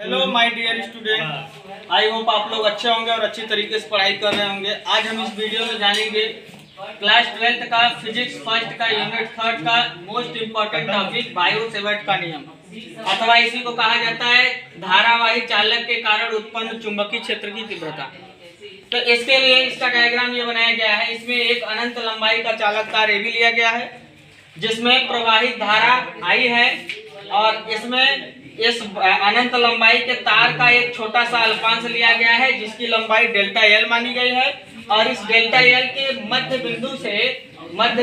Hello my dear student, I hope आप लोग अच्छे होंगे और अच्छी तरीके से पढ़ाई कर रहे होंगे। आज हम इस वीडियो में जानेंगे क्लास 12th का फिजिक्स फर्स्ट का यूनिट 3 का most important topic bio Savart का नियम, अथवा इसी को कहा जाता है धारावाही चालक के कारण उत्पन्न चुंबकीय क्षेत्र की तीव्रता। तो इसके लिए इसका डायग्राम ये बनाया गया है। इसमें एक अनंत लंबाई का चालक तार ए भी लिया गया है जिसमें प्रवाहित धारा आई है, और इसमें इस अनंत लंबाई के तार का एक छोटा सा अल्पांश लिया गया है जिसकी लंबाई डेल्टा एल मानी गई है, और इस डेल्टा एल के मध्य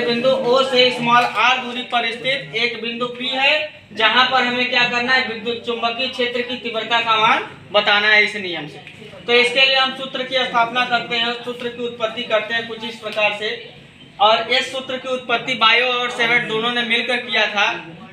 बिंदु ओ से स्मॉल आर दूरी पर स्थित एक बिंदु पी है जहां पर हमें क्या करना है, विद्युत चुंबकीय क्षेत्र की तीव्रता का मान बताना है इस नियम से। तो इसके लिए हम सूत्र की स्थापना करते हैं, सूत्र की उत्पत्ति करते हैं कुछ इस प्रकार से। और इस सूत्र की उत्पत्ति बायो और सेवर्ट दोनों ने मिलकर किया था,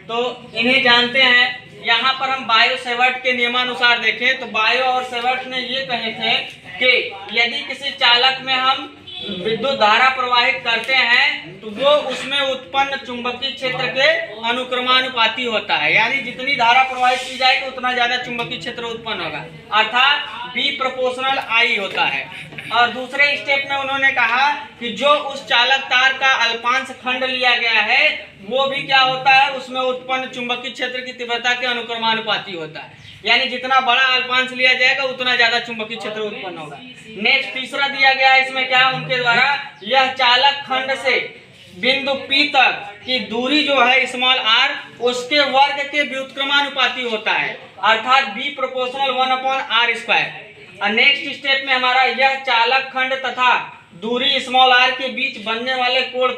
तो इन्हें जानते हैं। यहाँ पर हम बायो सेवर्ट के नियमानुसार देखें तो बायो और सेवर्ट ने ये कहे थे कि यदि किसी चालक में हम विद्युत धारा प्रवाहित करते हैं तो वो उसमें उत्पन्न चुंबकीय क्षेत्र के अनुक्रमानुपाती होता है, यानी जितनी धारा प्रवाहित की जाएगी उतना ज्यादा चुंबकीय क्षेत्र उत्पन्न होगा, अर्थात बी प्रोपोर्शनल आई होता है। और दूसरे स्टेप में उन्होंने कहा कि जो उस चालक तार का अल्पांश खंड लिया गया है वो भी क्या होता है, उसमें उत्पन्न चुंबकीय क्षेत्र की तीव्रता के अनुक्रमानुपाती होता है, यानी जितना बड़ा अल्पांश लिया जाएगा उतना ज्यादा चुंबकीय क्षेत्र उत्पन्न होगा। नेक्स्ट तीसरा दिया गया है, इसमें क्या उनके द्वारा यह चालक खंड से बिंदु P तक की दूरी जो है स्मॉल r उसके वर्ग के व्युत्क्रमानुपाती होता है, अर्थात b प्रोपोर्शनल 1/r²। और नेक्स्ट स्टेप में हमारा यह चालक खंड तथा दूरी स्मॉल r के बीच बनने वाले कोण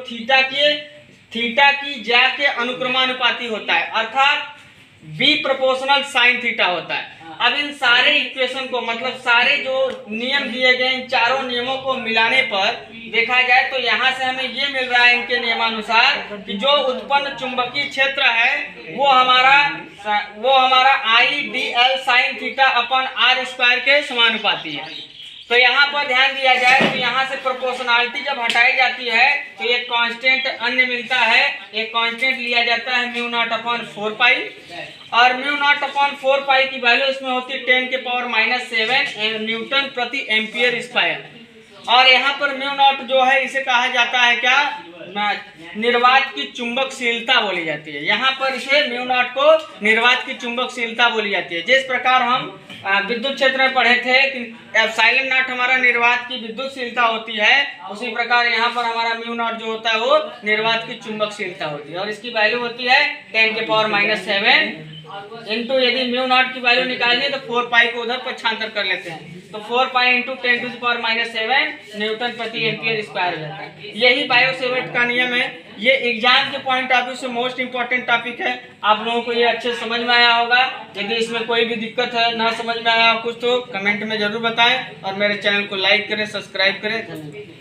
थीटा की ज्या के अनुक्रमानुपाती होता है, अर्थात b प्रोपोर्शनल साइन थीटा होता है। अब इन सारे इक्वेशन को, मतलब सारे जो नियम दिए गए इन चारों नियमों को मिलाने पर देखा जाए तो यहाँ से हमें ये मिल रहा है इनके नियमानुसार कि जो उत्पन्न चुंबकीय क्षेत्र है वो हमारा I D L sine theta upon r² के समानुपाती है। तो यहाँ पर ध्यान दिया जाए तो यहाँ से प्रोपोर्शनलिटी जब हटाई जाती है तो एक कांस्टेंट अन्य मिलता है, एक कांस्टेंट लिया जाता है μ0/4π, और μ0/4π की वैल्यू इसमें होती है 10⁻⁷ न्यूटन प्रति एम्पियर स्क्वायर। और यहाँ पर μ0 जो है इसे कहा जाता है क्या, निर्वात की चुंबकशीलता बोली जाती है। यहाँ पर इसे μ0 को निर्वात की चुंबकशीलता बोली जाती है। जिस प्रकार हम विद्युत क्षेत्र में पढ़े थे कि ε0 हमारा निर्वात की विद्युतशीलता होती है, उसी प्रकार यहाँ पर हमारा μ0 जो होता है वो निर्वात की चुंबकशीलता होती है, और इसकी वैल्यू होती है 10⁻⁷ इंटू, यदि μ0 की वैल्यू निकालनी है तो 4π को उधर पक्षांतर कर लेते हैं, तो 4π इंटू 10⁻⁷ न्यूटन प्रति एम्पियर स्क्वायर हो जाता है। यही बायो सेवर्ट का नियम है। ये एग्जाम के पॉइंट ऑफ व्यू से मोस्ट इंपॉर्टेंट टॉपिक है। आप लोगों को ये अच्छे समझ में आया होगा। यदि इसमें कोई भी दिक्कत है, ना समझ में आया कुछ, तो कमेंट में जरूर बताएं, और मेरे चैनल को लाइक करें, सब्सक्राइब करें। धन्यवाद।